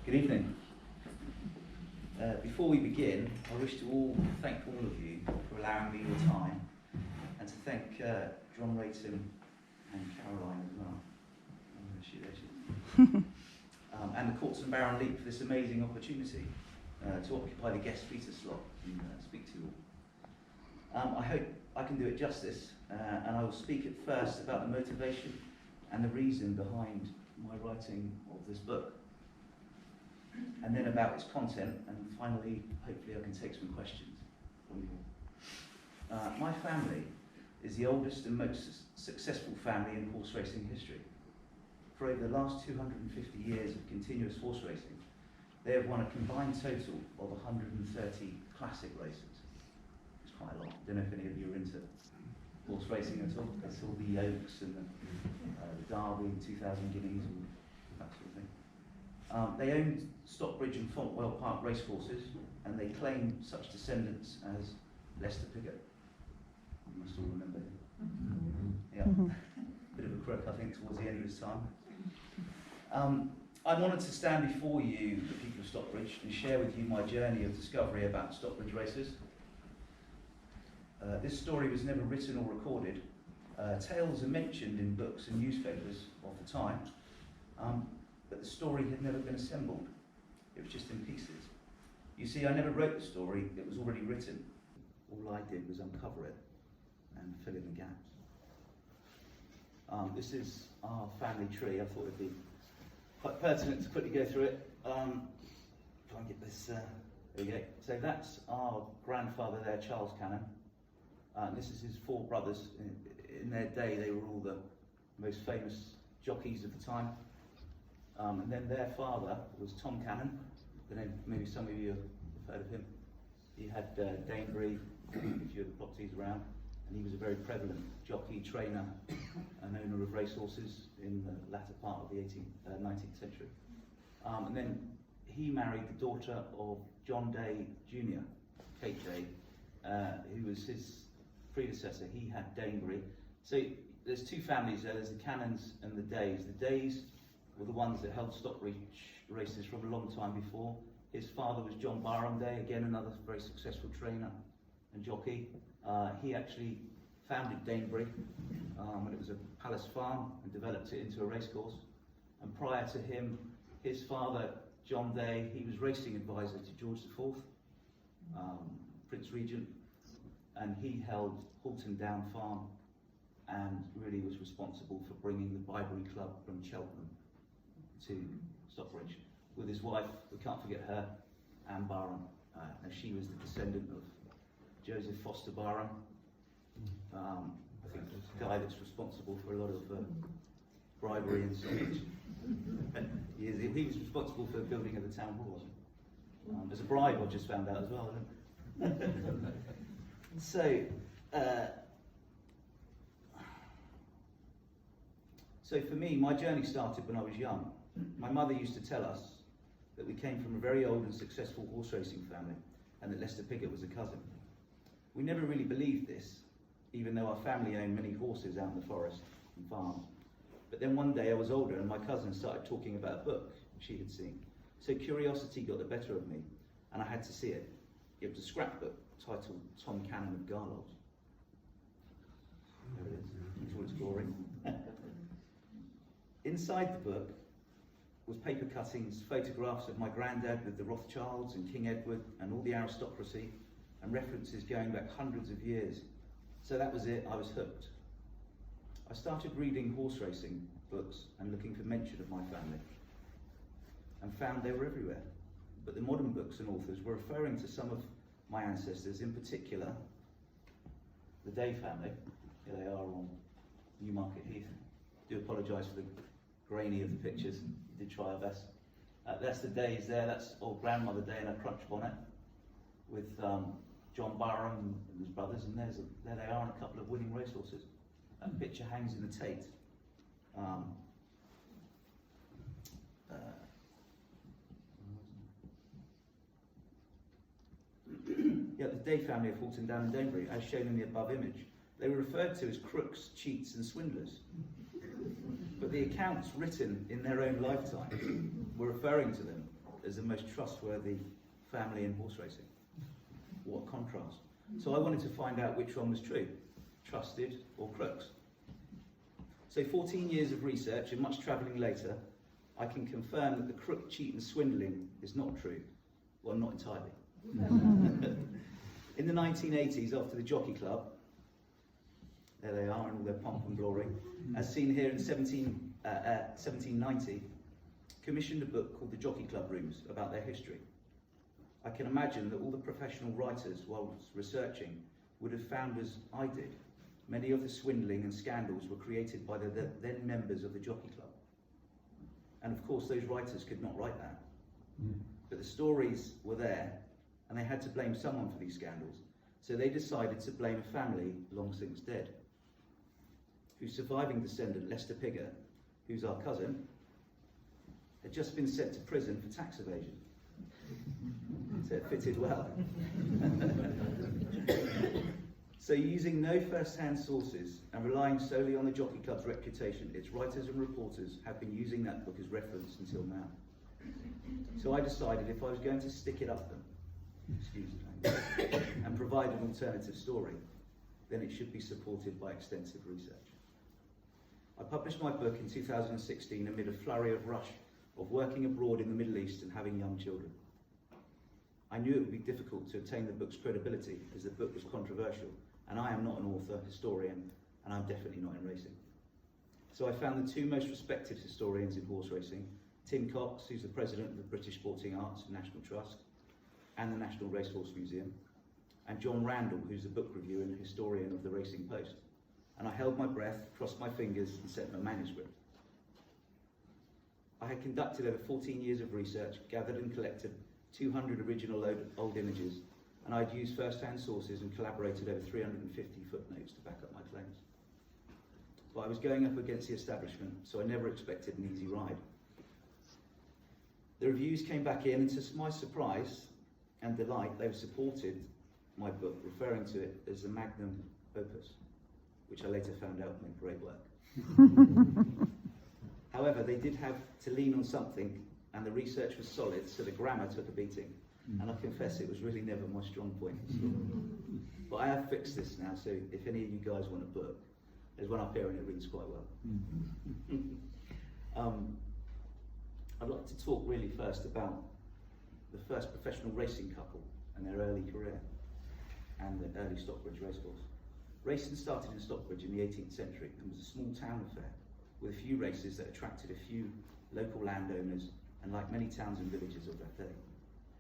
Good evening. Before we begin, I wish to thank all of you for allowing me your time, and to thank John Rayton and Caroline as well. And the Courts and Baron Leet for this amazing opportunity to occupy the guest speaker slot and speak to you all. I hope I can do it justice, and I will speak at first about the motivation and the reason behind my writing of this book, and then about its content, and finally, hopefully I can take some questions from you all. My family is the oldest and most successful family in horse racing history. For over the last 250 years of continuous horse racing, they have won a combined total of 130 classic races. It's quite a lot. I don't know if any of you are into horse racing at all. It's all the Oaks and the Derby, 2,000 Guineas, and that sort of thing. They owned Stockbridge and Fontwell Park racehorses, and they claim such descendants as Lester Piggott. You must all remember him. Yeah, bit of a crook, I think, towards the end of his time. I'm honoured to stand before you, the people of Stockbridge, and share with you my journey of discovery about Stockbridge races. This story was never written or recorded. Tales are mentioned in books and newspapers of the time, but the story had never been assembled. It was just in pieces. You see, I never wrote the story, it was already written. All I did was uncover it and fill in the gaps. This is our family tree. I thought it'd be quite pertinent to quickly go through it. Try and get this, there we go. So that's our grandfather there, Charles Cannon. This is his four brothers. In their day, they were all the most famous jockeys of the time. And then their father was Tom Cannon. Maybe some of you have heard of him. He had Danebury, a few of the properties around, and he was a very prevalent jockey, trainer, and owner of racehorses in the latter part of the 19th century. And then he married the daughter of John Day Jr., Kate Day, who was his predecessor. He had Danebury. So there's two families there. There's the Cannons and the Days. The Days were the ones that held Stockbridge races from a long time before. His father was John Barham Day, again another very successful trainer and jockey. He actually founded Danebury when it was a palace farm and developed it into a racecourse. And prior to him, his father, John Day, he was racing advisor to George IV, Prince Regent, and he held Halton Down Farm and really was responsible for bringing the Bibury Club from Cheltenham to Stockbridge with his wife. We can't forget her, Anne Barham. Now she was the descendant of Joseph Foster Barham. I think the guy that's responsible for a lot of bribery in Stockbridge. He was responsible for the building of the town hall. There's a bribe I just found out as well. So for me, my journey started when I was young. My mother used to tell us that we came from a very old and successful horse racing family, and that Lester Piggott was a cousin. We never really believed this, even though our family owned many horses out in the forest and farms. But then one day I was older and my cousin started talking about a book she had seen. So curiosity got the better of me, and I had to see it. It was a scrapbook titled Tom Cannon of Garlows. There it is, in all its glory. Inside the book was paper cuttings, photographs of my granddad with the Rothschilds and King Edward and all the aristocracy, and references going back hundreds of years. So that was it, I was hooked. I started reading horse racing books and looking for mention of my family, and found they were everywhere. But the modern books and authors were referring to some of my ancestors, in particular the Day family. Here they are on Newmarket Heath. I do apologise for the grainy of the pictures. We did try our best. That's the Days there. That's old grandmother Day in a crunch bonnet with John Barham and his brothers, and there they are on a couple of winning racehorses. That picture hangs in the Tate. Yeah, the Day family of Halton Down and Danebury, as shown in the above image. They were referred to as crooks, cheats and swindlers. But the accounts written in their own lifetime were referring to them as the most trustworthy family in horse racing. What contrast. So I wanted to find out which one was true, trusted or crooks. So 14 years of research and much travelling later, I can confirm that the crook, cheat and swindling is not true. Well, not entirely. In the 1980s, after the Jockey Club, there they are in all their pomp and glory, as seen here in 1790, commissioned a book called The Jockey Club Rooms about their history. I can imagine that all the professional writers, whilst researching, would have found, as I did, many of the swindling and scandals were created by the then members of the Jockey Club. And of course, those writers could not write that. But the stories were there, and they had to blame someone for these scandals. So they decided to blame a family long since dead, whose surviving descendant, Lester Pigger, who's our cousin, had just been sent to prison for tax evasion. So it fitted well. So using no first-hand sources and relying solely on the Jockey Club's reputation, its writers and reporters have been using that book as reference until now. So I decided if I was going to stick it up them, excuse the language, and provide an alternative story, then it should be supported by extensive research. I published my book in 2016 amid a flurry of rush of working abroad in the Middle East and having young children. I knew it would be difficult to obtain the book's credibility as the book was controversial, and I am not an author, historian, and I'm definitely not in racing. So I found the two most respected historians in horse racing, Tim Cox, who's the president of the British Sporting Arts National Trust and the National Racehorse Museum, and John Randall, who's the book reviewer and historian of the Racing Post. And I held my breath, crossed my fingers, and sent my manuscript. I had conducted over 14 years of research, gathered and collected 200 original old images, and I'd used first-hand sources and collaborated over 350 footnotes to back up my claims. But I was going up against the establishment, so I never expected an easy ride. The reviews came back in, and to my surprise and delight, they supported my book, referring to it as the magnum opus, which I later found out made great work. However, they did have to lean on something, and the research was solid, so the grammar took a beating. And I confess it was really never my strong point. But I have fixed this now, so if any of you guys want a book, there's one up here and it reads quite well. I'd like to talk really first about the first professional racing couple and their early career, and the early Stockbridge racecourse. Racing started in Stockbridge in the 18th century and was a small town affair, with a few races that attracted a few local landowners, and like many towns and villages of that day.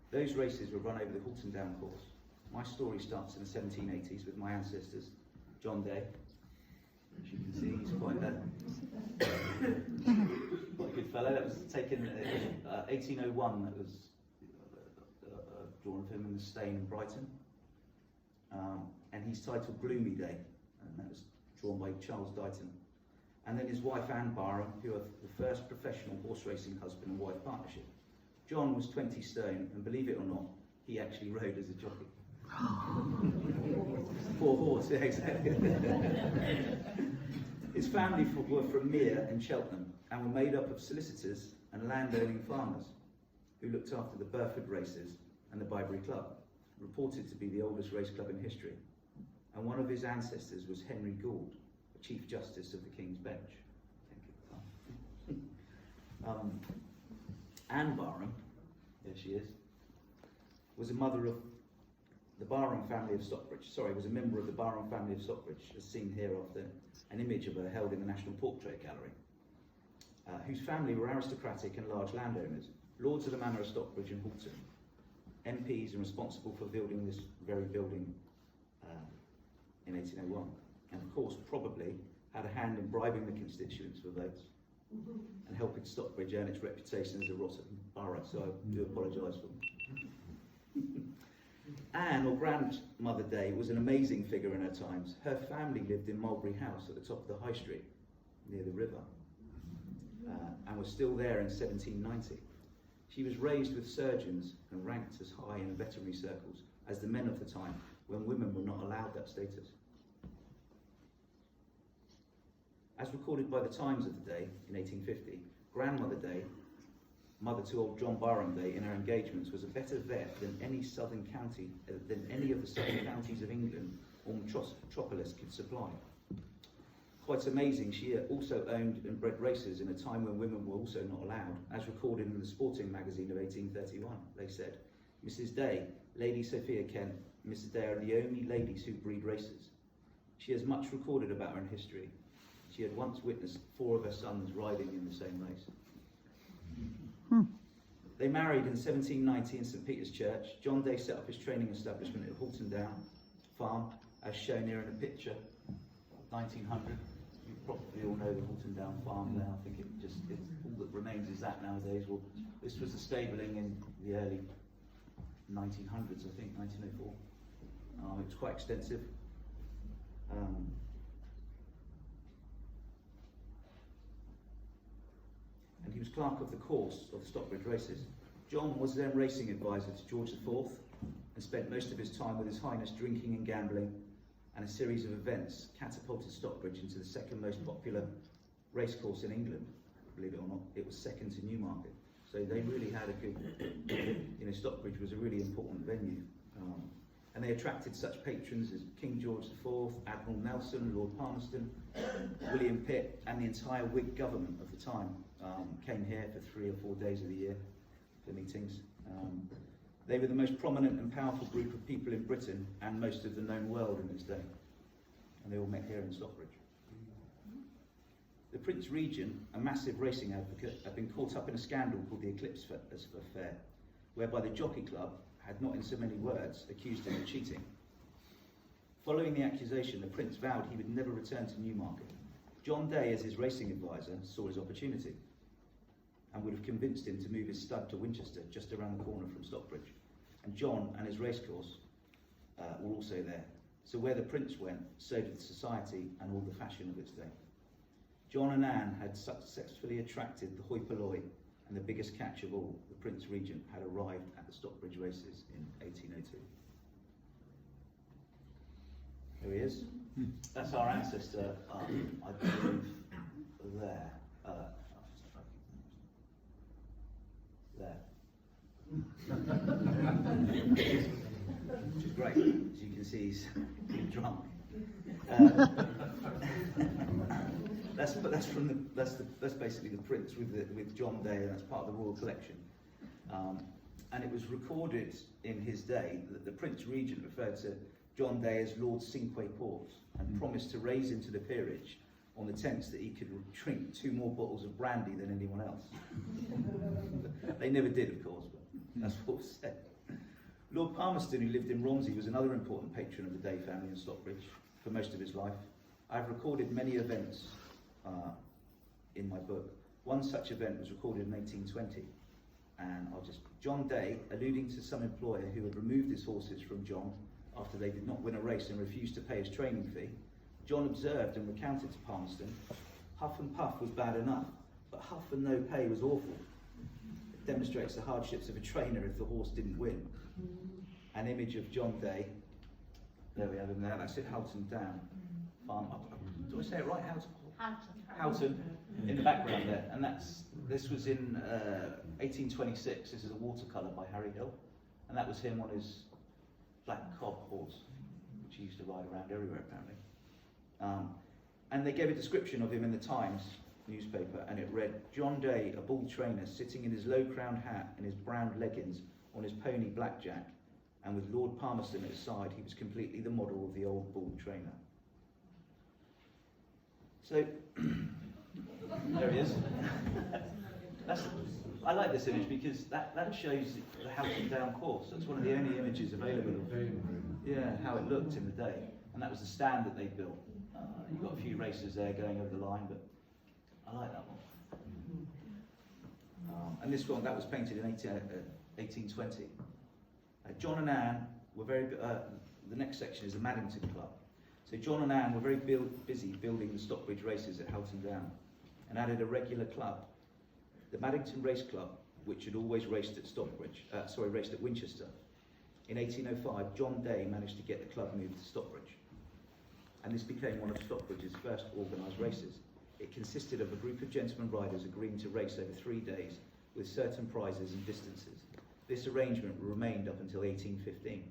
Those races were run over the Halton Down course. My story starts in the 1780s with my ancestors, John Day. As you can see, he's quite a good fellow. That was taken in 1801, that was drawn of him in the Stane in Brighton. And he's titled Gloomy Day, and that was drawn by Charles Dighton. And then his wife Anne Barham, who are the first professional horse racing husband and wife partnership. John was 20 stone, and believe it or not, he actually rode as a jockey. Poor horse, yeah, exactly. His family were from Mere and Cheltenham, and were made up of solicitors and landowning farmers who looked after the Burford races and the Byberry Club, reported to be the oldest race club in history. And one of his ancestors was Henry Gould, Chief Justice of the King's Bench. Anne Barham, there she is, was a mother of the Barham family of Stockbridge. Was a member of the Barham family of Stockbridge, as seen here after an image of her held in the National Portrait Gallery, whose family were aristocratic and large landowners, lords of the manor of Stockbridge and Halton, MPs and responsible for building this very building in 1801. And of course, probably had a hand in bribing the constituents for votes and helping Stockbridge earn its reputation as a rotten borough, so I do apologise for them. Anne, or Grandmother Day, was an amazing figure in her times. Her family lived in Mulberry House at the top of the High Street, near the river, and was still there in 1790. She was raised with surgeons and ranked as high in veterinary circles as the men of the time, when women were not allowed that status. As recorded by the Times of the day in 1850, Grandmother Day mother to old John Barham-Day in her engagements, was a better vet than any southern county, than any of the southern counties of England or metropolis could supply. Quite amazing, she also owned and bred racers in a time when women were also not allowed, as recorded in the Sporting magazine of 1831. They said, Mrs. Day, Lady Sophia Kent, Mrs. Day are the only ladies who breed racers. She has much recorded about her in history. She had once witnessed 4 of her sons riding in the same race. They married in 1790 in St Peter's Church. John Day set up his training establishment at Halton Down Farm, as shown here in a picture, 1900. You probably all know the Halton Down Farm there. I think all that remains is that nowadays. Well, this was the stabling in the early 1900s, I think, 1904. It was quite extensive. And he was clerk of the course of the Stockbridge races. John was then racing advisor to George IV and spent most of his time with His Highness drinking and gambling, and a series of events catapulted Stockbridge into the second most popular racecourse in England. Believe it or not, it was second to Newmarket. So they really had a good, Stockbridge was a really important venue. And they attracted such patrons as King George IV, Admiral Nelson, Lord Palmerston, William Pitt, and the entire Whig government of the time came here for 3 or 4 days of the year for meetings. They were the most prominent and powerful group of people in Britain and most of the known world in its day. And they all met here in Stockbridge. The Prince Regent, a massive racing advocate, had been caught up in a scandal called the Eclipse Affair, whereby the Jockey Club had not in so many words accused him of cheating. Following the accusation, the Prince vowed he would never return to Newmarket. John Day, as his racing advisor, saw his opportunity and would have convinced him to move his stud to Winchester, just around the corner from Stockbridge. And John and his racecourse were also there. So where the Prince went, so did society and all the fashion of its day. John and Anne had successfully attracted the hoi polloi, and the biggest catch of all, the Prince Regent, had arrived at the Stockbridge races in 1802. Here he is. That's our ancestor, I believe, there. Which is great. As you can see, he's drunk. That's basically the Prince with John Day, and that's part of the royal collection. And it was recorded in his day that the Prince Regent referred to John Day as Lord Cinque Port and promised to raise him to the peerage on the tenets that he could drink 2 more bottles of brandy than anyone else. They never did, of course, but that's what was said. Lord Palmerston, who lived in Romsey, was another important patron of the Day family in Stockbridge for most of his life. I've recorded many events in my book. One such event was recorded in 1820, and John Day, alluding to some employer who had removed his horses from John after they did not win a race and refused to pay his training fee. John observed and recounted to Palmerston, huff and puff was bad enough, but huff and no pay was awful. It demonstrates the hardships of a trainer if the horse didn't win. An image of John Day, there we have him there, that's it, Halton Down Farm. Do I say it right? Houghton, in the background there. And this was in 1826. This is a watercolour by Harry Hill. And that was him on his black cob horse, which he used to ride around everywhere apparently. And they gave a description of him in the Times newspaper, and it read, John Day, a bull trainer, sitting in his low-crowned hat and his brown leggings on his pony Blackjack, and with Lord Palmerston at his side, he was completely the model of the old bull trainer. So, there he is. I like this image because that shows the Halton Down course. That's one of the only images available of how it looked in the day. And that was the stand that they built. You've got a few racers there going over the line, but I like that one. And this one, that was painted in 1820. John and Anne were the next section is the Maddington Club. So John and Anne were very busy building the Stockbridge races at Halton Down and added a regular club. The Maddington Race Club, which had always raced at raced at Winchester. In 1805, John Day managed to get the club moved to Stockbridge. And this became one of Stockbridge's first organised races. It consisted of a group of gentlemen riders agreeing to race over 3 days with certain prizes and distances. This arrangement remained up until 1815,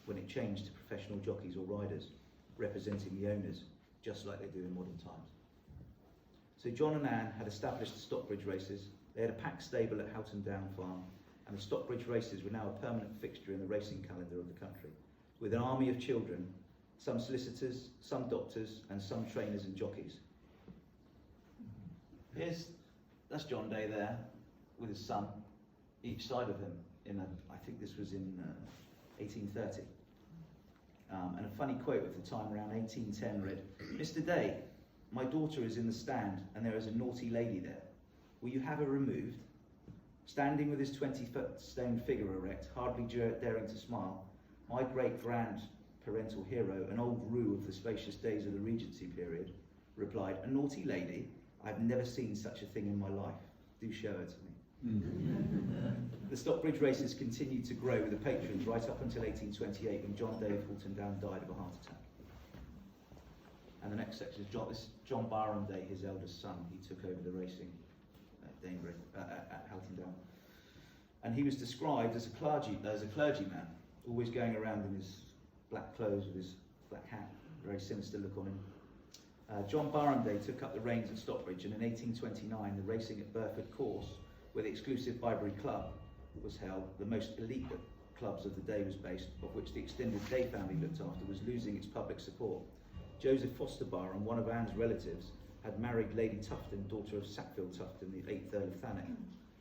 when it changed to professional jockeys or riders, representing the owners, just like they do in modern times. So John and Anne had established the Stockbridge races. They had a packed stable at Houghton Down Farm, and the Stockbridge races were now a permanent fixture in the racing calendar of the country, with an army of children, some solicitors, some doctors, and some trainers and jockeys. That's John Day there, with his son, each side of him, I think this was in 1830. And a funny quote of the time around 1810 read, "Mr. Day, my daughter is in the stand and there is a naughty lady there. Will you have her removed?" Standing with his 20-foot stone figure erect, hardly daring to smile, my great-grand parental hero, an old roux of the spacious days of the Regency period, replied, "A naughty lady? I've never seen such a thing in my life. Do show her to me." The Stockbridge races continued to grow with the patrons right up until 1828, when John Day of Houghton Down died of a heart attack. And the next section is John Barham Day, his eldest son. He took over the racing at Danebury, at Houghton Down. And he was described as a clergyman, always going around in his black clothes with his black hat, very sinister look on him. John Barham Day took up the reins at Stockbridge, and in 1829 the racing at Burford Course, where the exclusive Bibury Club was held, the most elite clubs of the day was based, of which the extended Day family looked after, was losing its public support. Joseph Foster Barham, one of Anne's relatives, had married Lady Tufton, daughter of Sackville Tufton, the 8th Earl of Thanet,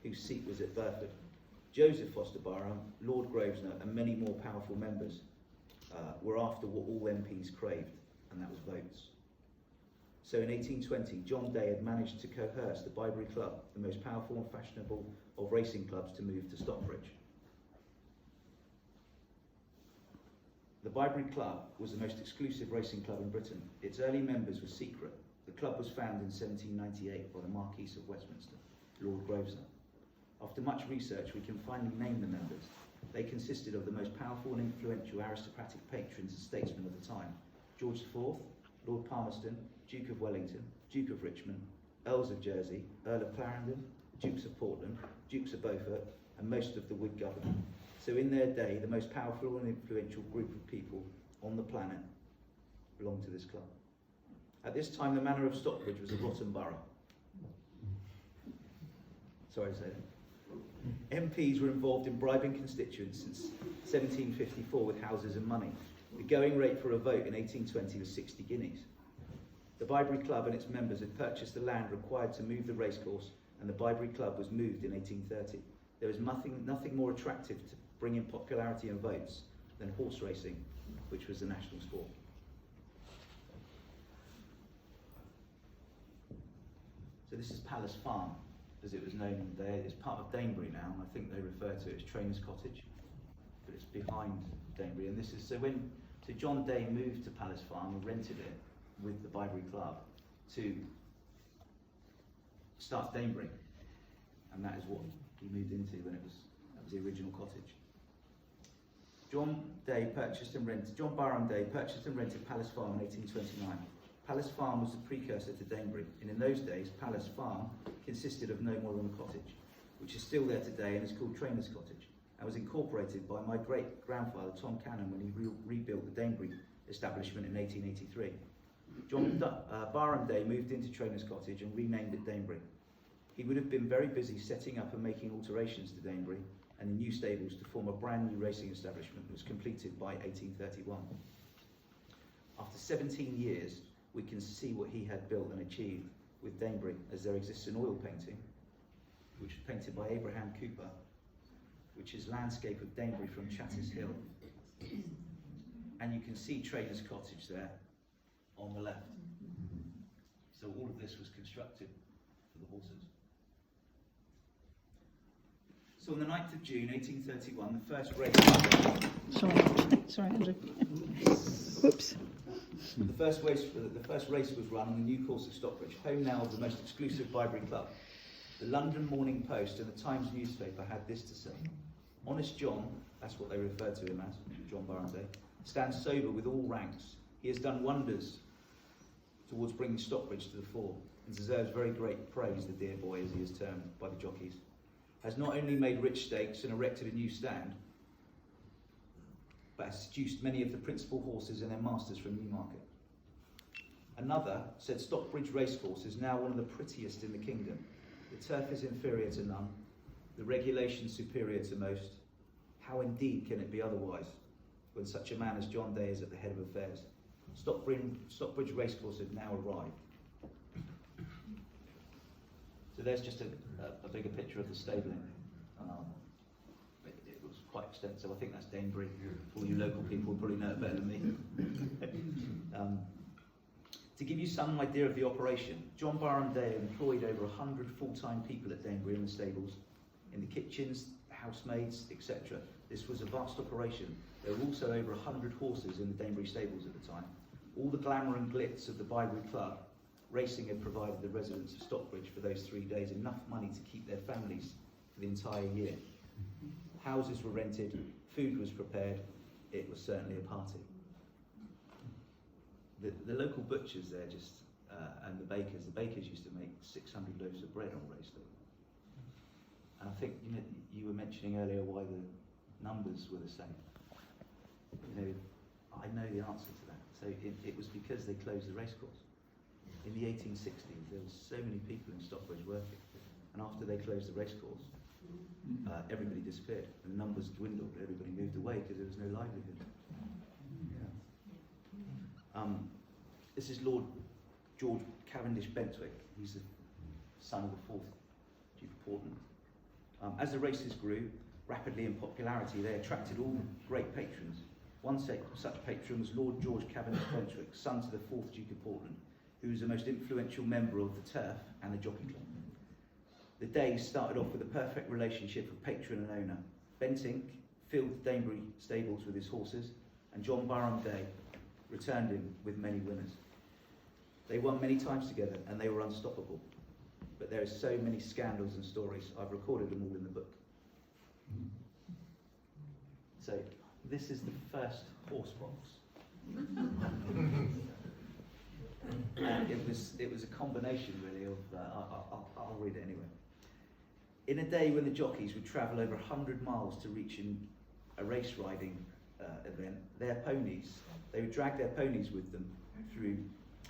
whose seat was at Burford. Joseph Foster Barham, Lord Grosvenor, and many more powerful members were after what all MPs craved, and that was votes. So in 1820, John Day had managed to coerce the Bibury Club, the most powerful and fashionable of racing clubs, to move to Stockbridge. The Bibury Club was the most exclusive racing club in Britain. Its early members were secret. The club was founded in 1798 by the Marquis of Westminster, Lord Grosvenor. After much research, we can finally name the members. They consisted of the most powerful and influential aristocratic patrons and statesmen of the time: George IV, Lord Palmerston, Duke of Wellington, Duke of Richmond, Earls of Jersey, Earl of Clarendon, Dukes of Portland, Dukes of Beaufort, and most of the Whig government. So in their day, the most powerful and influential group of people on the planet belonged to this club. At this time, the manor of Stockbridge was a rotten borough. Sorry to say that. MPs were involved in bribing constituents since 1754 with houses and money. The going rate for a vote in 1820 was 60 guineas. The Bibury Club and its members had purchased the land required to move the racecourse, and the Bibury Club was moved in 1830. There was nothing more attractive to bring in popularity and votes than horse racing, which was the national sport. So this is Palace Farm, as it was known there. It's part of Danebury now, and I think they refer to it as Trainer's Cottage, but it's behind Danebury. And this is, so John Day moved to Palace Farm and rented it with the Bibury Club to start Danebury, and that is what he moved into when that was the original cottage. John Barham Day purchased and rented Palace Farm in 1829. Palace Farm was the precursor to Danebury, and in those days, Palace Farm consisted of no more than a cottage, which is still there today and is called Trainer's Cottage, and was incorporated by my great-grandfather Tom Cannon when he rebuilt the Danebury establishment in 1883. John Barham Day moved into Trainer's Cottage and renamed it Danebury. He would have been very busy setting up and making alterations to Danebury and the new stables to form a brand new racing establishment that was completed by 1831. After 17 years, we can see what he had built and achieved with Danebury, as there exists an oil painting, which was painted by Abraham Cooper, which is landscape of Danebury from Chatter's Hill. And you can see Trainer's Cottage there on the left. So all of this was constructed for the horses. So on the 9th of June 1831, the first race... Sorry, Andrew. Whoops. The first race was run on the new course of Stockbridge, home now of the most exclusive Bibury Club. The London Morning Post and the Times newspaper had this to say: "Honest John," that's what they refer to him as, John Barham Day, "stands sober with all ranks. He has done wonders towards bringing Stockbridge to the fore, and deserves very great praise, the dear boy, as he is termed by the jockeys. has not only made rich stakes and erected a new stand, but has seduced many of the principal horses and their masters from Newmarket. Another said Stockbridge racecourse is now one of the prettiest in the kingdom. The turf is inferior to none, the regulations superior to most. How indeed can it be otherwise, when such a man as John Day is at the head of affairs? Stockbridge racecourse had now arrived. So there's just a bigger picture of the stabling. It was quite extensive. I think that's Danebury. All you local people will probably know it better than me. To give you some idea of the operation, John Barham Day employed over 100 full-time people at Danebury in the stables, in the kitchens, housemaids, etc. This was a vast operation. There were also over 100 horses in the Danebury stables at the time. All the glamour and glitz of the Bybury Club, racing had provided the residents of Stockbridge for those 3 days enough money to keep their families for the entire year. Houses were rented, food was prepared, it was certainly a party. The local butchers there and the bakers used to make 600 loaves of bread on race day. And I think you were mentioning earlier why the numbers were the same. I know the answer to that. So it was because they closed the racecourse. In the 1860s, there were so many people in Stockbridge working, and after they closed the racecourse, everybody disappeared, and the numbers dwindled. Everybody moved away because there was no livelihood. This is Lord George Cavendish Bentwick. He's the son of the 4th Duke of Portland. As the races grew rapidly in popularity, they attracted all great patrons. One such patron was Lord George Cavendish Bentwick, son to the 4th Duke of Portland, who was the most influential member of the Turf and the Jockey Club. The days started off with a perfect relationship of patron and owner. Bentinck filled the Danebury stables with his horses, and John Barham Day returned him with many winners. They won many times together, and they were unstoppable. But there are so many scandals and stories. I've recorded them all in the book. So this is the first horse box. And it was a combination really of, I'll read it anyway. In a day when the jockeys would travel over 100 miles to reach a race riding event, they would drag their ponies with them through,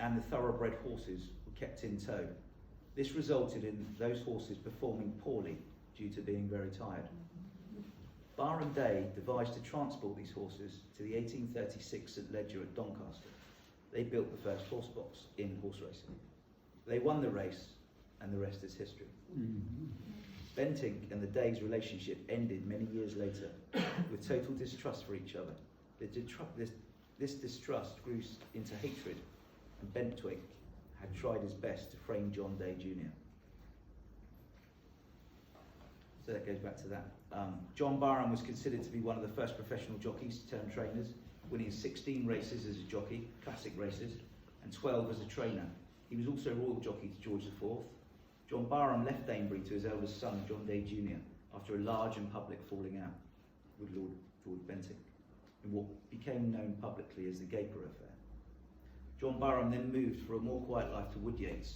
and the thoroughbred horses were kept in tow. This resulted in those horses performing poorly due to being very tired. Barham Day devised to transport these horses to the 1836 St Leger at Doncaster. They built the first horse box in horse racing. They won the race, and the rest is history. Bentinck and the Day's relationship ended many years later with total distrust for each other. This distrust grew into hatred, and Bentwick had tried his best to frame John Day Jr. So that goes back to that. John Barham was considered to be one of the first professional jockeys turned trainers, winning 16 races as a jockey, classic races, and 12 as a trainer. He was also royal jockey to George IV. John Barham left Danebury to his eldest son, John Day Jr., after a large and public falling out with Lord George Bentinck, in what became known publicly as the Gaper affair. John Barham then moved for a more quiet life to Woodyates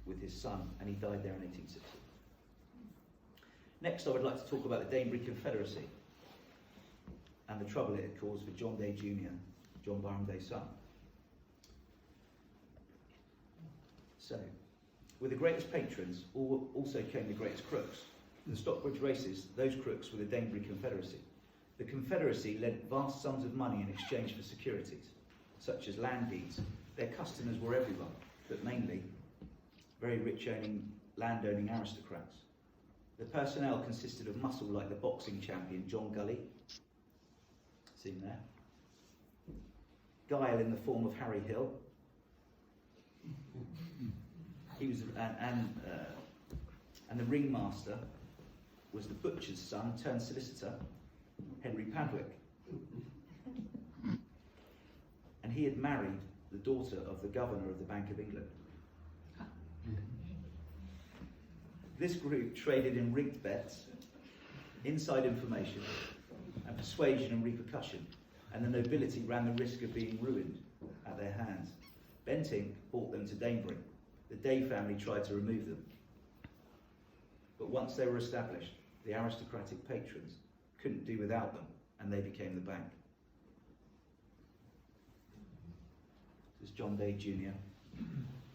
with his son, and he died there in 1860. Next, I would like to talk about the Danebury Confederacy and the trouble it had caused for John Day Jr., John Barham Day's son. So, with the greatest patrons also came the greatest crooks. The Stockbridge races, those crooks were the Danebury Confederacy. The Confederacy lent vast sums of money in exchange for securities, such as land deeds. Their customers were everyone, but mainly very rich land-owning aristocrats. The personnel consisted of muscle like the boxing champion John Gully, seen there, guile in the form of Harry Hill. He was, and the ringmaster was the butcher's son turned solicitor, Henry Padwick. And he had married the daughter of the governor of the Bank of England. This group traded in rigged bets, inside information, and persuasion and repercussion, and the nobility ran the risk of being ruined at their hands. Bentinck brought them to Danebury. The Day family tried to remove them. But once they were established, the aristocratic patrons couldn't do without them, and they became the bank. This is John Day Jr.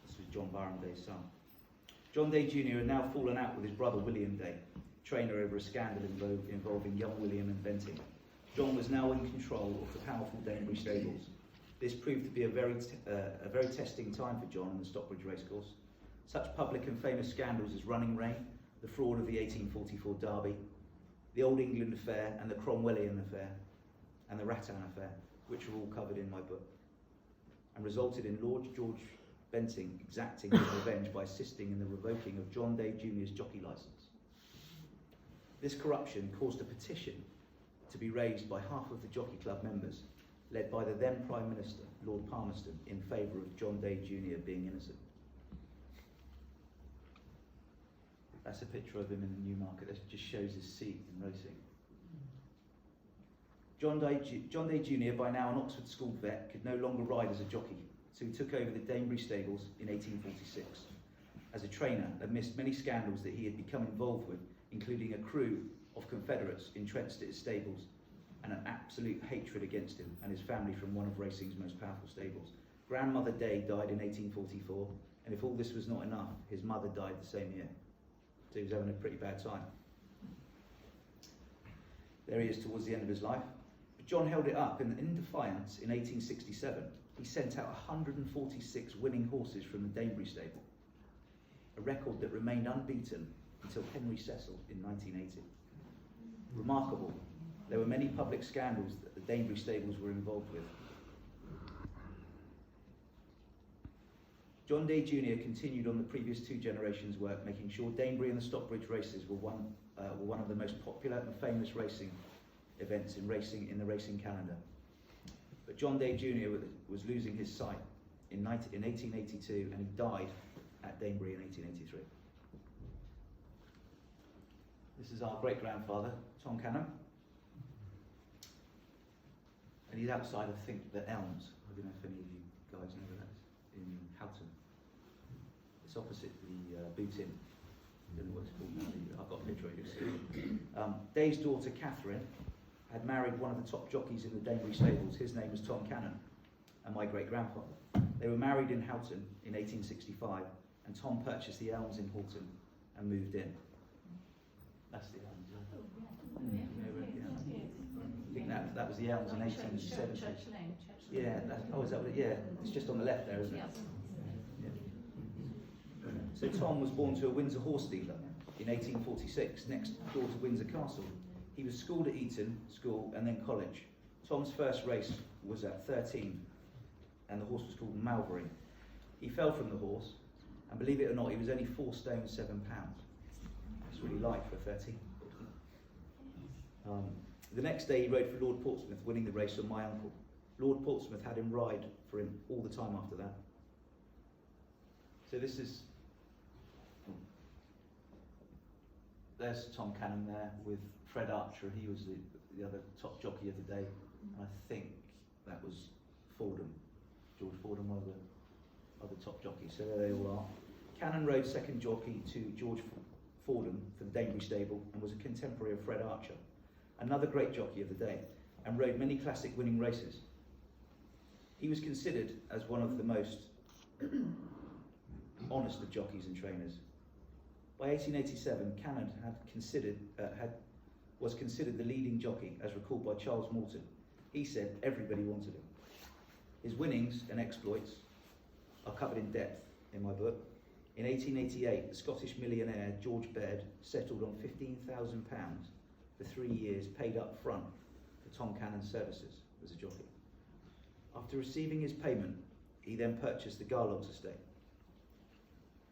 This was John Byron Day's son. John Day Jr. had now fallen out with his brother William Day, trainer over a scandal involving young William and Benting. John was now in control of the powerful Danebury stables. This proved to be a very testing time for John and the Stockbridge racecourse. Such public and famous scandals as Running Rein, the fraud of the 1844 Derby, the Old England affair and the Cromwellian affair, and the Rattan affair, which are all covered in my book, and resulted in Lord George Benting exacting his revenge by assisting in the revoking of John Day Jr.'s jockey licence. This corruption caused a petition to be raised by half of the Jockey Club members, led by the then Prime Minister, Lord Palmerston, in favour of John Day Jr. being innocent. That's a picture of him in the Newmarket. That just shows his seat in racing. John Day Jr., by now an Oxford School vet, could no longer ride as a jockey, so he took over the Danebury stables in 1846. As a trainer, amidst many scandals that he had become involved with, including a crew of Confederates entrenched at his stables, and an absolute hatred against him and his family from one of racing's most powerful stables. Grandmother Day died in 1844, and if all this was not enough, his mother died the same year. So he was having a pretty bad time. There he is towards the end of his life. But John held it up, and in defiance, in 1867, he sent out 146 winning horses from the Danebury stable, a record that remained unbeaten until Henry Cecil in 1980. Remarkable, there were many public scandals that the Danebury stables were involved with. John Day Jr. continued on the previous two generations' work, making sure Danebury and the Stockbridge races were one of the most popular and famous racing events in the racing calendar. But John Day Jr. was losing his sight in 1882, and he died at Danebury in 1883. This is our great-grandfather, Tom Cannon. And he's outside, I think, the Elms. I don't know if any of you guys know where that is, in Houghton. It's opposite the Boot Inn. I don't know what it's called now. I've got a picture of it. Day's daughter, Catherine, had married one of the top jockeys in the Danebury stables. His name was Tom Cannon, and my great-grandfather. They were married in Houghton in 1865, and Tom purchased the Elms in Houghton and moved in. That's the Elms. I think that was the Elms in 1870. Church Lane. Yeah, is that what it? Yeah, it's just on the left there, isn't it? Yeah. So Tom was born to a Windsor horse dealer in 1846, next door to Windsor Castle. He was schooled at Eton School and then college. Tom's first race was at 13, and the horse was called Malvery. He fell from the horse, and believe it or not, he was only 4 stone 7 pounds. It's really light for a 13. The next day he rode for Lord Portsmouth, winning the race on my uncle. Lord Portsmouth had him ride for him all the time after that. So this is... There's Tom Cannon there with Fred Archer. He was the other top jockey of the day. And I think that was Fordham, George Fordham, one of the other top jockeys. So there they all are. Cannon rode second jockey to George Fordham for the Danebury stable and was a contemporary of Fred Archer, another great jockey of the day, and rode many classic winning races. He was considered as one of the most honest of jockeys and trainers. By 1887, Cannon was considered the leading jockey, as recalled by Charles Morton. He said everybody wanted him. His winnings and exploits are covered in depth in my book. In 1888, the Scottish millionaire George Baird settled on £15,000 for 3 years, paid up front for Tom Cannon's services as a jockey. After receiving his payment, he then purchased the Garlogs estate.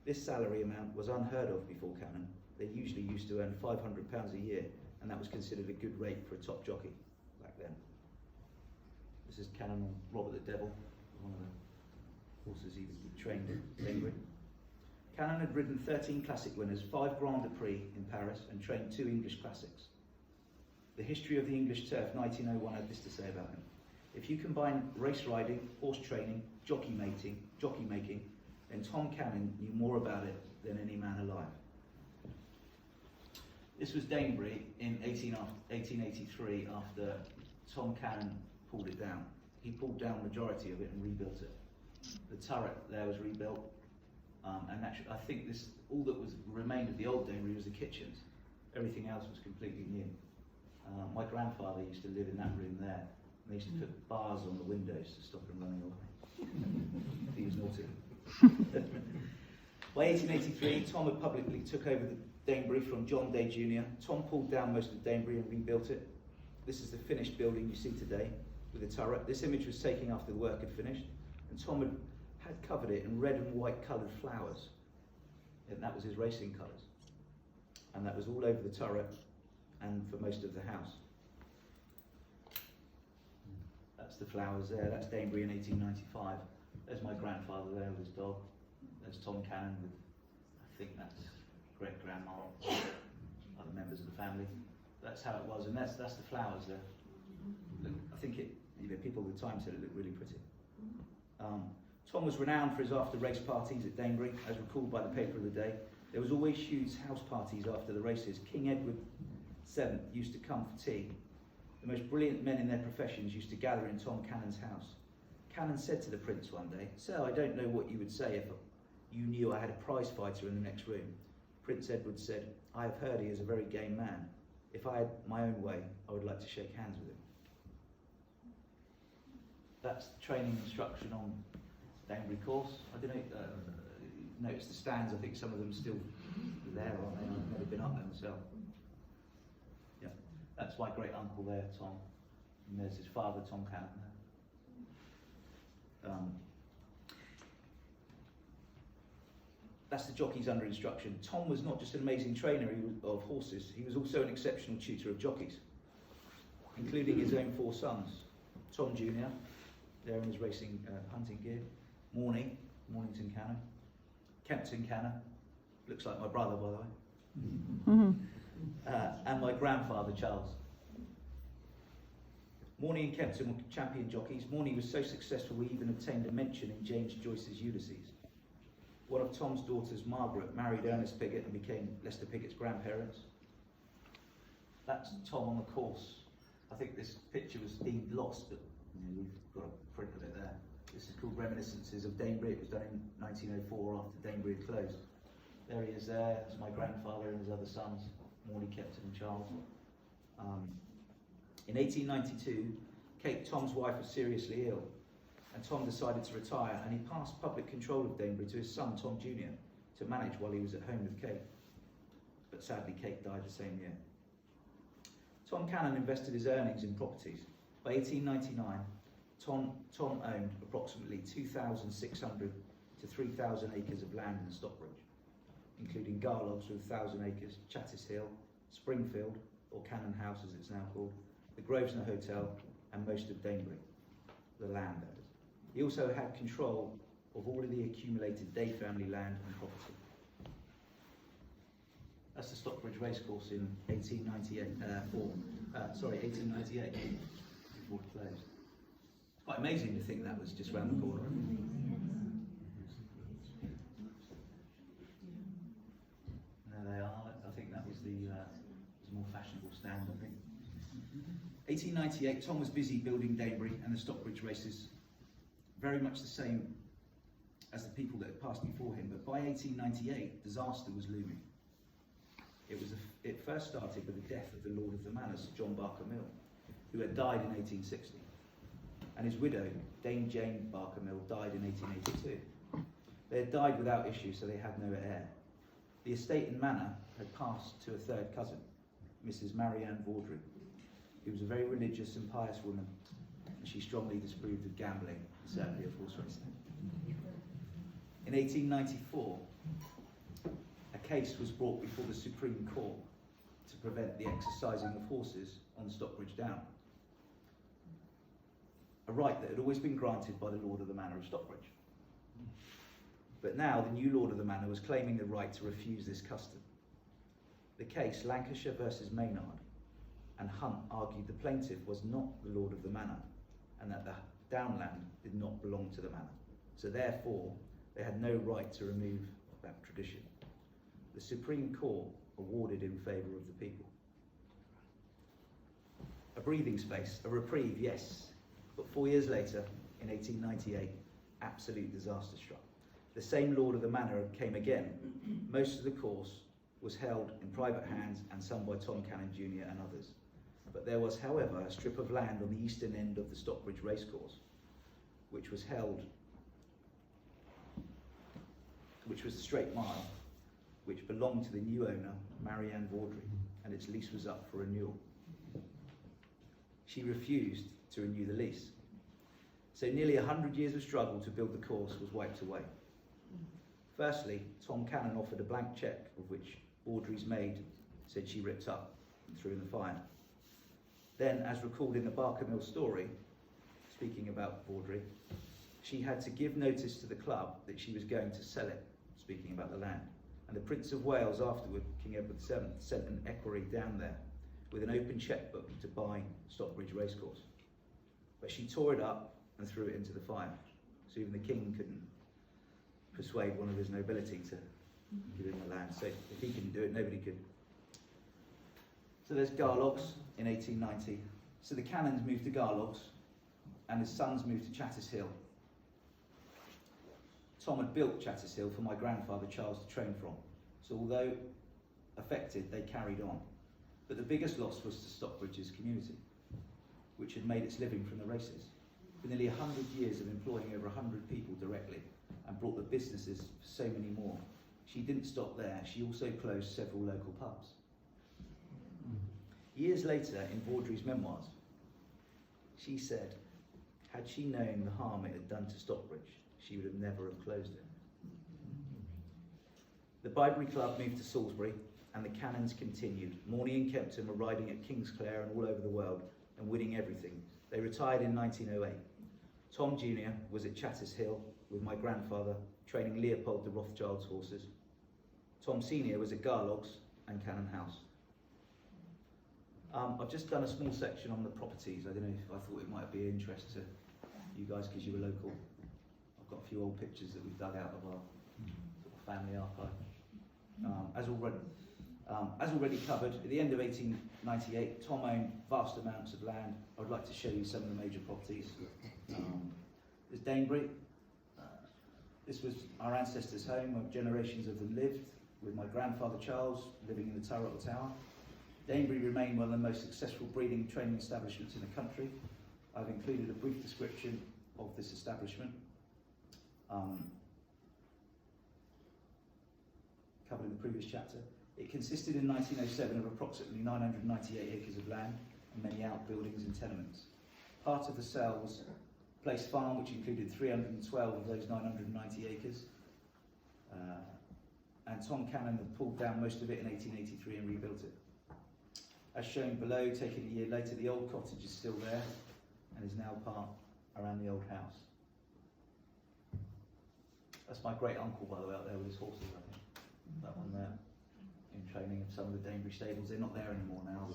This salary amount was unheard of before Cannon. They usually used to earn £500 a year, and that was considered a good rate for a top jockey back then. This is Cannon on Robert the Devil, one of the horses he trained in Danebury. Cannon had ridden 13 classic winners, 5 Grand Prix in Paris, and trained 2 English classics. The history of the English turf 1901 had this to say about him. If you combine race riding, horse training, jockey making, then Tom Cannon knew more about it than any man alive. This was Danebury in 1883 after Tom Cannon pulled it down. He pulled down the majority of it and rebuilt it. The turret there was rebuilt, and actually, I think all that was remained of the old Danebury was the kitchens. Everything else was completely new. My grandfather used to live in that room there, and they used to put bars on the windows to stop him running away. He was naughty. By 1883, Tom had publicly took over the Danebury from John Day Jr. Tom pulled down most of Danebury and rebuilt it. This is the finished building you see today with a turret. This image was taken after the work had finished, and Tom had covered it in red and white coloured flowers, and that was his racing colours. And that was all over the turret and for most of the house. That's the flowers there. That's Danebury in 1895. There's my grandfather there with his dog. There's Tom Cannon with, I think that's great-grandma, other members of the family. That's how it was, and that's the flowers there. Look, I think people at the time said it looked really pretty. Tom was renowned for his after-race parties at Danebury, as recalled by the paper of the day. There was always huge house parties after the races. King Edward VII used to come for tea. The most brilliant men in their professions used to gather in Tom Cannon's house. Cannon said to the Prince one day, "Sir, I don't know what you would say if you knew I had a prize fighter in the next room." Prince Edward said, "I have heard he is a very game man. If I had my own way, I would like to shake hands with him." That's the training instruction on Danebury course. I don't know, notice the stands, I think some of them still there, aren't they? I've never been up there myself. Yeah, that's my great uncle there, Tom. And there's his father, Tom Cannon. That's the jockeys under instruction. Tom was not just an amazing trainer of horses, he was also an exceptional tutor of jockeys, including his own 4 sons. Tom Jr., there in his racing hunting gear. Mornington Cannon. Kempton Cannon, looks like my brother, by the way. And my grandfather, Charles. Morney and Kempton were champion jockeys. Morney was so successful we even obtained a mention in James Joyce's Ulysses. One of Tom's daughters, Margaret, married Ernest Piggott and became Lester Piggott's grandparents. That's Tom on the course. I think this picture was deemed lost, but we've got a print of it there. This is called Reminiscences of Danebury. It was done in 1904 after Danebury had closed. There he is there. That's my grandfather and his other sons, Morley, Kempton and Charles. In 1892, Kate, Tom's wife, was seriously ill, and Tom decided to retire, and he passed public control of Danebury to his son, Tom Jr., to manage while he was at home with Kate. But sadly, Kate died the same year. Tom Cannon invested his earnings in properties. By 1899, Tom owned approximately 2,600 to 3,000 acres of land in Stockbridge, including Garlogs with 1,000 acres, Chattis Hill, Springfield, or Cannon House as it's now called, the Grosvenor Hotel, and most of Danebury, the land that is. He also had control of all of the accumulated Day family land and property. That's the Stockbridge racecourse in 1898, before it closed. It's quite amazing to think that was just round the corner. There they are. I think that was the more fashionable stand, I think. 1898, Tom was busy building Danebury and the Stockbridge races, very much the same as the people that had passed before him, but by 1898, disaster was looming. It first started with the death of the Lord of the Manor, Sir John Barker Mill, who had died in 1860, and his widow, Dame Jane Barker Mill, died in 1882. They had died without issue, so they had no heir. The estate and manor had passed to a third cousin, Mrs. Marianne Vaudrey, who was a very religious and pious woman, and she strongly disapproved of gambling, certainly of horse racing. In 1894, a case was brought before the Supreme Court to prevent the exercising of horses on Stockbridge Down, a right that had always been granted by the Lord of the Manor of Stockbridge. But now the new Lord of the Manor was claiming the right to refuse this custom. The case, Lancashire versus Maynard, and Hunt argued the plaintiff was not the Lord of the Manor and that the downland did not belong to the manor. So therefore, they had no right to remove that tradition. The Supreme Court awarded in favour of the people. A breathing space, a reprieve, yes, but 4 years later, in 1898, absolute disaster struck. The same lord of the manor came again. Most of the course was held in private hands and some by Tom Cannon Jr. and others. But there was, however, a strip of land on the eastern end of the Stockbridge racecourse, which was the straight mile, which belonged to the new owner, Marianne Vaudrey, and its lease was up for renewal. She refused to renew the lease. So nearly 100 years of struggle to build the course was wiped away. Firstly, Tom Cannon offered a blank cheque, of which Vaudrey's maid said she ripped up and threw in the fire. Then, as recalled in the Barker Mill story, speaking about Vaudrey, she had to give notice to the club that she was going to sell it, speaking about the land. And the Prince of Wales afterward, King Edward VII, sent an equerry down there with an open chequebook to buy Stockbridge racecourse. But she tore it up and threw it into the fire. So even the king couldn't persuade one of his nobility to give him the land. So if he couldn't do it, nobody could. So there's Garlogs in 1890. So the Cannons moved to Garlogs and his sons moved to Chattis Hill. Tom had built Chattis Hill for my grandfather Charles to train from. So although affected, they carried on. But the biggest loss was to Stockbridge's community, which had made its living from the races. For nearly 100 years of employing over 100 people directly and brought the businesses for so many more. She didn't stop there, she also closed several local pubs. Years later, in Vaudrey's memoirs, she said, had she known the harm it had done to Stockbridge, she would have never have closed it. The Bibury Club moved to Salisbury, and the Cannons continued. Morley and Kempton were riding at Kingsclere and all over the world, and winning everything. They retired in 1908. Tom Jr. was at Chattis Hill with my grandfather, training Leopold de Rothschild's horses. Tom Sr. was at Garlogs and Cannon House. I've just done a small section on the properties. I don't know if I thought it might be of interest to you guys because you were local. I've got a few old pictures that we've dug out of our sort of family archive. As already covered, at the end of 1898, Tom owned vast amounts of land. I would like to show you some of the major properties. There's Danebury. This was our ancestors' home, where generations of them lived, with my grandfather Charles living in the turret tower. Danebury remained one of the most successful breeding and training establishments in the country. I've included a brief description of this establishment, covered in the previous chapter. It consisted in 1907 of approximately 998 acres of land and many outbuildings and tenements. Part of the sale was Place Farm, which included 312 of those 990 acres. And Tom Cannon had pulled down most of it in 1883 and rebuilt it. As shown below, taken a year later, the old cottage is still there and is now part around the old house. That's my great uncle, by the way, out there with his horses, I think. That one there, in training of some of the Danebury stables. They're not there anymore now.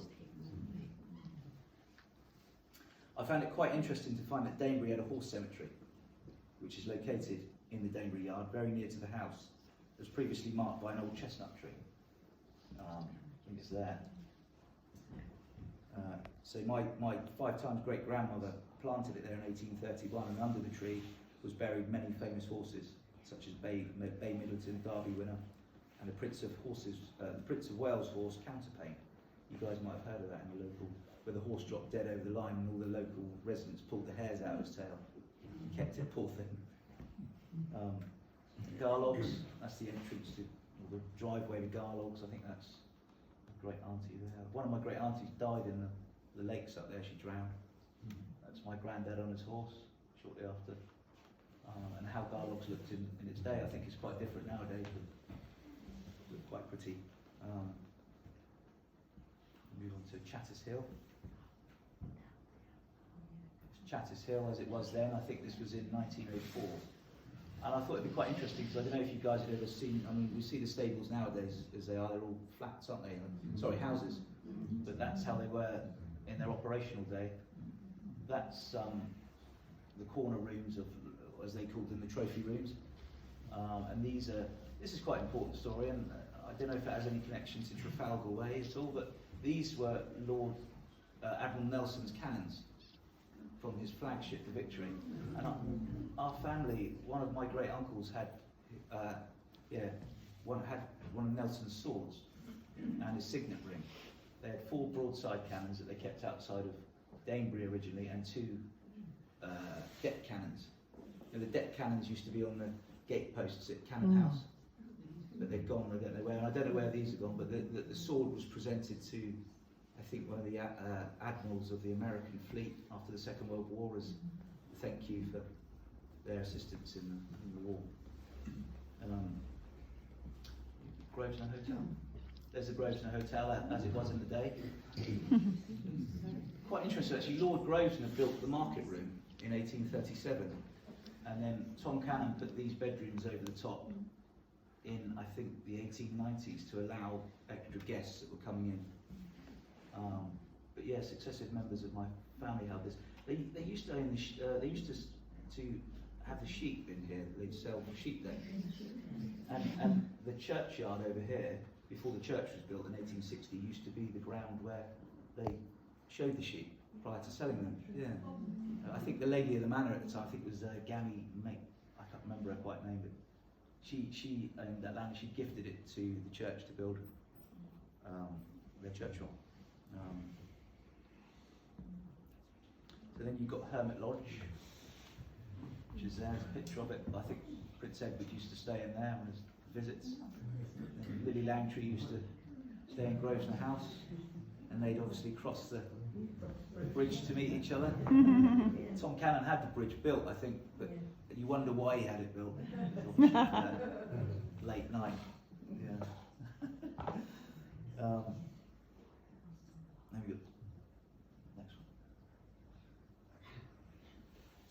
But I found it quite interesting to find that Danebury had a horse cemetery, which is located in the Danebury yard, very near to the house. It was previously marked by an old chestnut tree. I think it's there. So my 5 times great grandmother planted it there in 1831, and under the tree was buried many famous horses, such as Bay Middleton, Derby winner, and the Prince of Wales horse, Counterpaint. You guys might have heard of that in your local, where the horse dropped dead over the line and all the local residents pulled the hairs out of his tail. He kept it, poor thing. Garlogs, that's the entrance to, or the driveway to Garlogs. I think that's a great auntie there. One of my great aunties died in the lakes up there, she drowned. That's my granddad on his horse, shortly after. And how Garlogs looked in its day, I think it's quite different nowadays, but looked quite pretty. Move on to Chattis Hill. Chattis Hill as it was then, I think this was in 1904. And I thought it'd be quite interesting, because I don't know if you guys have ever seen, I mean, we see the stables nowadays as they are, they're all flats, aren't they? Sorry, houses. But that's how they were in their operational day. That's the corner rooms of, as they called them, the trophy rooms. And this is quite an important story, and I don't know if it has any connection to Trafalgar Way at all, but these were Lord Admiral Nelson's cannons from his flagship, the Victory. And our family, one of my great uncles had one of Nelson's swords and his signet ring. They had 4 broadside cannons that they kept outside of Danebury originally, and 2 deck cannons. You know, the deck cannons used to be on the gate posts at Cannon House, but they've gone, I don't know where, and I don't know where these have gone, but the sword was presented to, I think, one of the admirals of the American fleet after the Second World War as a thank you for their assistance in the war. Grosvenor Hotel. There's the Grosvenor Hotel as it was in the day. Quite interesting actually, Lord Grosvenor built the market room in 1837, and then Tom Cannon put these bedrooms over the top in, I think, the 1890s to allow extra guests that were coming in. But yeah, successive members of my family held this. They used to own they used to have the sheep in here. They'd sell sheep there. And the churchyard over here, before the church was built in 1860, used to be the ground where they showed the sheep prior to selling them. Yeah. I think the lady of the manor at the time, I think it was Gammy Mate, I can't remember her quite name, but she owned that land. She gifted it to the church to build their church on. So then you've got Hermit Lodge, which is there's a picture of it. I think Prince Edward used to stay in there on his visits. And Lily Langtry used to stay in Grosvenor House, and they'd obviously cross the bridge to meet each other. Tom Cannon had the bridge built, I think, but you wonder why he had it built. Late night. Yeah. There we go. Next one.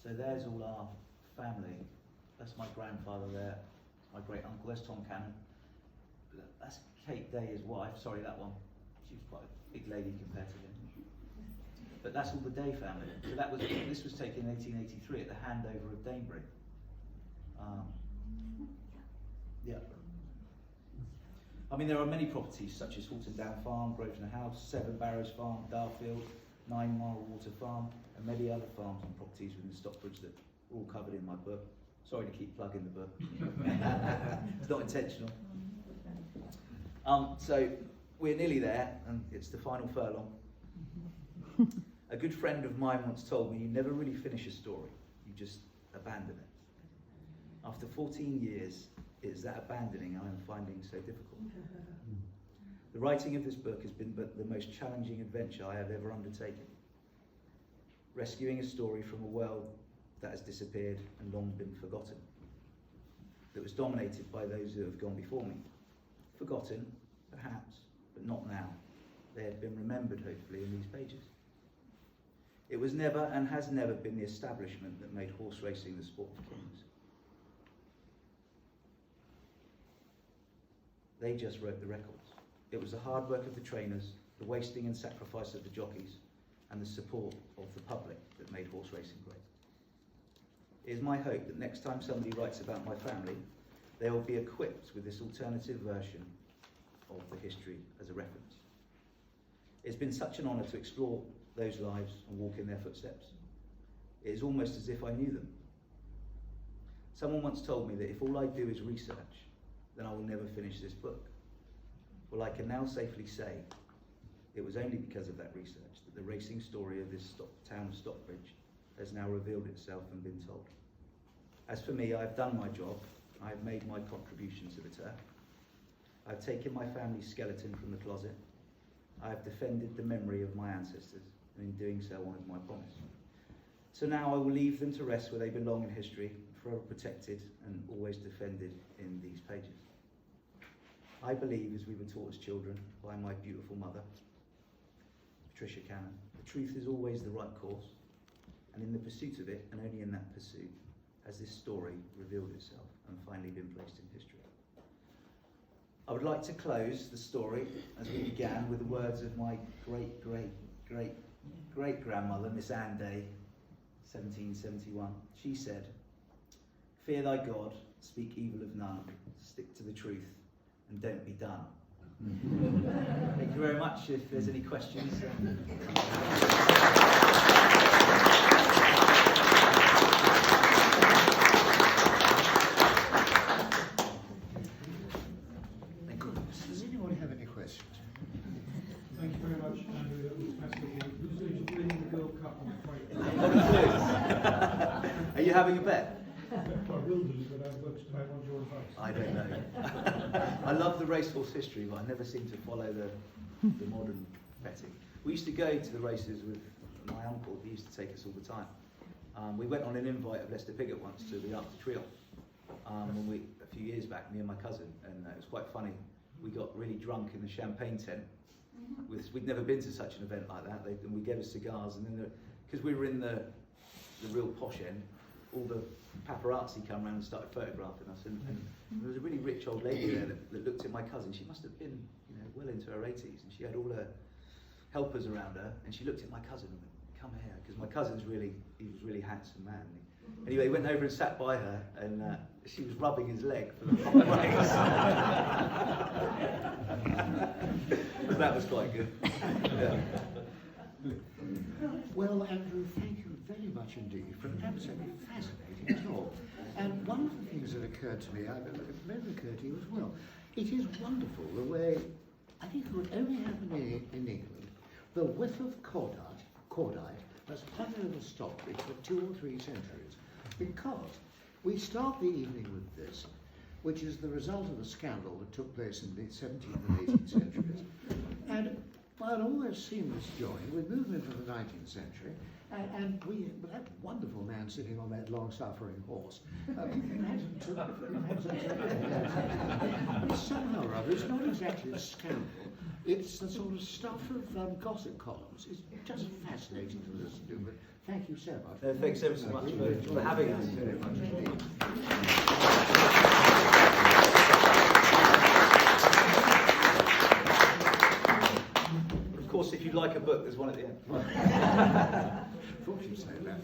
So there's all our family. That's my grandfather there, my great uncle. There's Tom Cannon. That's Kate Day, his wife. Sorry, that one. She was quite a big lady compared to him. But that's all the Day family. So this was taken in 1883 at the handover of Danebury. Yeah. I mean, there are many properties such as Halton Down Farm, Grosvenor House, Seven Barrows Farm, Darfield, 9 Mile Water Farm, and many other farms and properties within Stockbridge that are all covered in my book. Sorry to keep plugging the book. It's not intentional. So we're nearly there, and it's the final furlong. A good friend of mine once told me, you never really finish a story, you just abandon it. After 14 years, it's that abandoning I am finding so difficult. The writing of this book has been but the most challenging adventure I have ever undertaken. Rescuing a story from a world that has disappeared and long been forgotten, that was dominated by those who have gone before me. Forgotten, perhaps, but not now. They have been remembered, hopefully, in these pages. It was never and has never been the establishment that made horse racing the sport for kings. They just wrote the records. It was the hard work of the trainers, the wasting and sacrifice of the jockeys, and the support of the public that made horse racing great. It is my hope that next time somebody writes about my family, they will be equipped with this alternative version of the history as a reference. It's been such an honour to explore those lives and walk in their footsteps. It is almost as if I knew them. Someone once told me that if all I do is research, then I will never finish this book. Well, I can now safely say it was only because of that research that the racing story of this town of Stockbridge has now revealed itself and been told. As for me, I have done my job. I have made my contribution to the turf. I have taken my family's skeleton from the closet. I have defended the memory of my ancestors, and in doing so honoured my promise. So now I will leave them to rest where they belong in history, forever protected and always defended in these pages. I believe, as we were taught as children by my beautiful mother, Patricia Cannon, the truth is always the right course, and in the pursuit of it, and only in that pursuit, has this story revealed itself and finally been placed in history. I would like to close the story, as we began, with the words of my great-great-great-great-grandmother, Miss Anne Day, 1771. She said, "Fear thy God, speak evil of none, stick to the truth, and don't be done. Thank you very much. If there's any questions. Does anyone have any questions? Thank you very much, Andrew. That was fascinating. Who's going to win the World Cup on Friday? Not a clue. Are you having a bet? I will do, but I want your advice. I don't know. I love the racehorse history, but I never seem to follow the modern betting. We used to go to the races with my uncle. He used to take us all the time. We went on an invite of Lester Piggott once to the Arc de Triomphe a few years back, me and my cousin, and it was quite funny. We got really drunk in the champagne tent. We'd never been to such an event like that. And we gave us cigars, and then because we were in the real posh end, all the paparazzi come around and started photographing us, and there was a really rich old lady there that looked at my cousin. She must have been, well into her 80s, and she had all her helpers around her, and she looked at my cousin and went, "Come here," because my cousin's he was really handsome man. Anyway, he went over and sat by her, and she was rubbing his leg for the whole race. But that was quite good. Yeah. Well, Andrew, thank you very much indeed for an absolutely fascinating talk. And one of the things that occurred to me, it may have occurred to you as well, it is wonderful the way, I think it would only happen in England, the width of cordite has hung over Stockbridge for 2 or 3 centuries, because we start the evening with this, which is the result of a scandal that took place in the 17th and 18th centuries. And by an almost seamless join, we move into the 19th century, and that wonderful man sitting on that long-suffering horse. Somehow or other, it's not exactly a scandal. It's the sort of stuff of gossip columns. It's just fascinating to listen to. But thank you so much. Thanks ever so much for having us. Very much indeed. Of course, if you like a book, there's one at the end. Thought you'd say that.